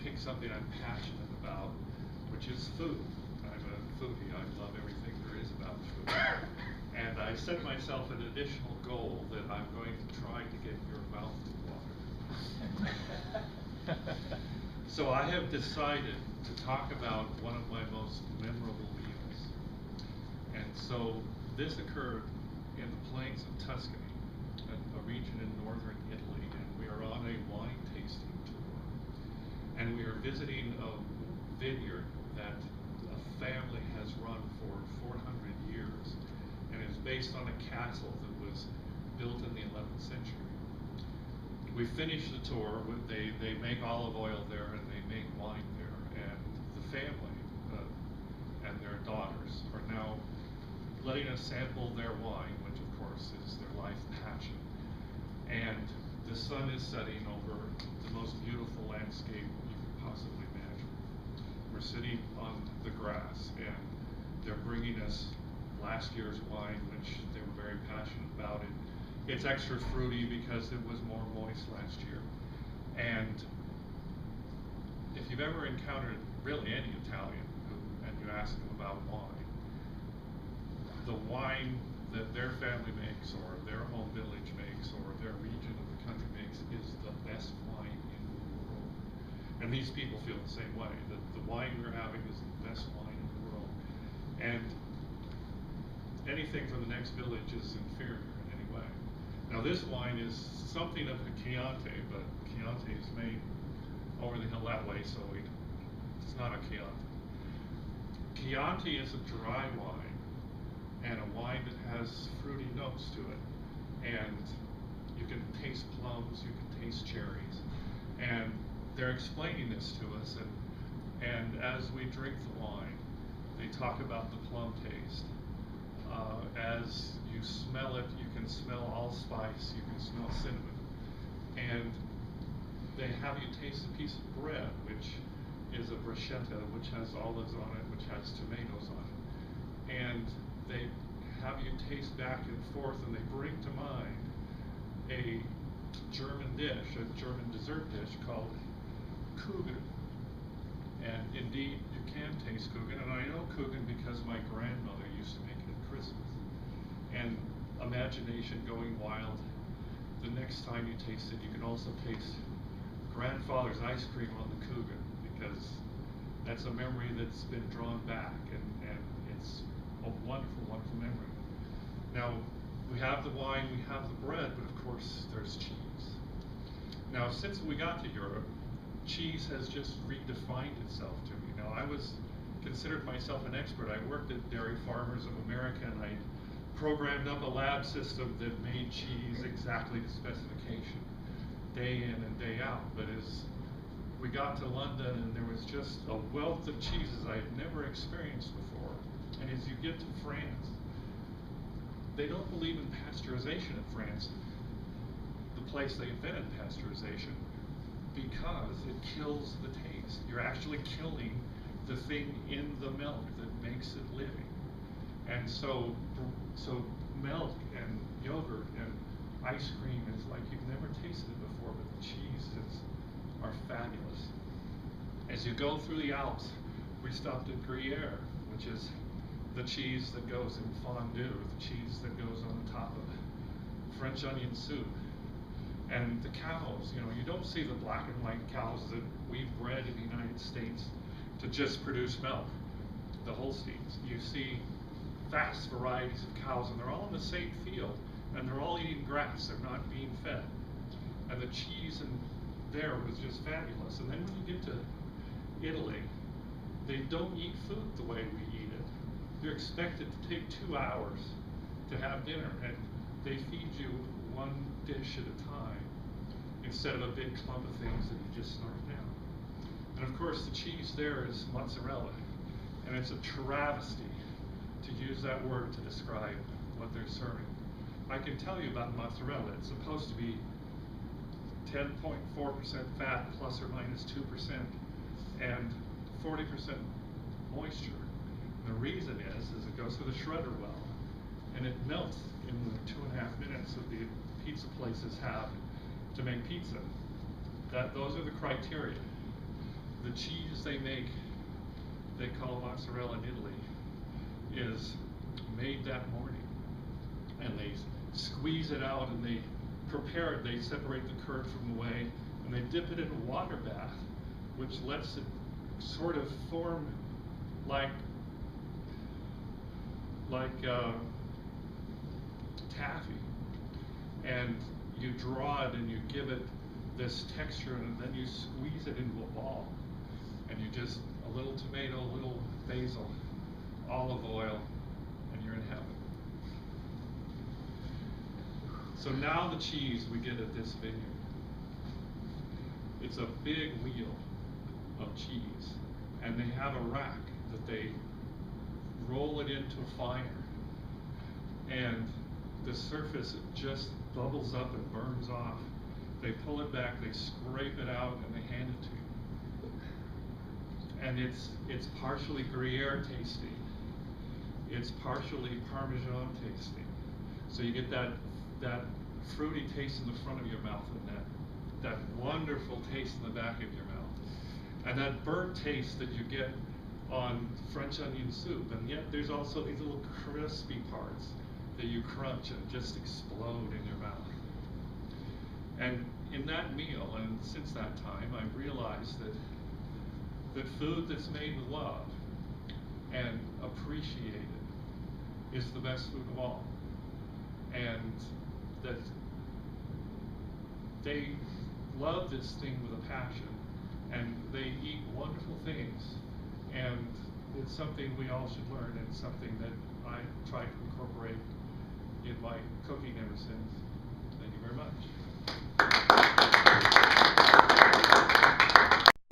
pick something I'm passionate about, which is food. I'm a foodie. I love everything there is about food. And I set myself an additional goal that I'm going to try to get your mouth to water. So I have decided to talk about one of my most memorable meals. And so this occurred in the plains of Tuscany, a region in northern Italy, and we are on a wine tasting tour. And we are visiting a vineyard that a family has run for 400 years and is based on a castle that was built in the 11th century. We finished the tour. They make olive oil there and they make wine there, and the family and their daughters are now letting us sample their wine, which of course is their life passion. And the sun is setting over the most beautiful landscape you could possibly imagine. We're sitting on the grass, and they're bringing us last year's wine, which they were very passionate about. It's extra fruity because it was more moist last year. And if you've ever encountered really any Italian and you ask them about wine, the wine that their family makes or their home village makes or their region of the country makes is the best wine in the world. And these people feel the same way. The wine we're having is the best wine in the world. And anything from the next village is inferior in any way. Now this wine is something of a Chianti, but Chianti is made over the hill that way, so it's not a Chianti. Chianti is a dry wine, and a wine that has fruity notes to it. And you can taste plums, you can taste cherries. And they're explaining this to us, and as we drink the wine, they talk about the plum taste. As you smell it, you can smell allspice, you can smell cinnamon. And they have you taste a piece of bread, which is a bruschetta, which has olives on it, which has tomatoes on it. And they have you taste back and forth, and they bring to mind a German dish, a German dessert dish called Kuchen. And indeed, you can taste Kuchen, and I know Kuchen because my grandmother used to make it at Christmas. And imagination going wild. The next time you taste it, you can also taste grandfather's ice cream on the Kuchen, because that's a memory that's been drawn back, and it's a wonderful, wonderful memory. Now, we have the wine, we have the bread, but of course there's cheese. Now, since we got to Europe, cheese has just redefined itself to me. Now, I considered myself an expert. I worked at Dairy Farmers of America, and I programmed up a lab system that made cheese exactly to specification, day in and day out. But as we got to London, and there was just a wealth of cheeses I had never experienced before. And as you get to France, they don't believe in pasteurization in France, the place they invented pasteurization, because it kills the taste. You're actually killing the thing in the milk that makes it living. And so milk and yogurt and ice cream is like you've never tasted it before, but the cheeses are fabulous. As you go through the Alps, we stopped at Gruyere, which is the cheese that goes in fondue, the cheese that goes on the top of French onion soup. And the cows, you don't see the black and white cows that we've bred in the United States to just produce milk, the Holsteins. You see vast varieties of cows, and they're all in the same field, and they're all eating grass. They're not being fed. And the cheese in there was just fabulous. And then when you get to Italy, they don't eat food the way we eat it. You're expected to take 2 hours to have dinner, and they feed you one dish at a time instead of a big clump of things that you just snort down. And of course, the cheese there is mozzarella, and it's a travesty to use that word to describe what they're serving. I can tell you about mozzarella. It's supposed to be 10.4% fat plus or minus 2% and 40% moisture. And the reason is it goes through the shredder well, and it melts in the 2.5 minutes that the pizza places have to make pizza. Those are the criteria. the cheese they make, they call mozzarella in Italy, is made that morning. And they squeeze it out and they prepare it, they separate the curd from the whey, and they dip it in a water bath, which lets it sort of form like taffy. And you draw it and you give it this texture, and then you squeeze it into a ball. And you just, a little tomato, a little basil, olive oil, and you're in heaven. So now the cheese we get at this vineyard, it's a big wheel of cheese, and they have a rack that they roll it into a fire, and the surface just bubbles up and burns off. They pull it back, they scrape it out, and they hand it to you. And it's partially Gruyere tasting, it's partially Parmesan tasting. So you get that fruity taste in the front of your mouth, and that wonderful taste in the back of your mouth, and that burnt taste that you get on French onion soup. And yet there's also these little crispy parts that you crunch and just explode in your mouth. And in that meal, and since that time, I realized that food that's made with love and appreciated is the best food of all. And that they love this thing with a passion, and they eat wonderful things, and it's something we all should learn, and something that I try to incorporate in my cooking ever since. Thank you very much.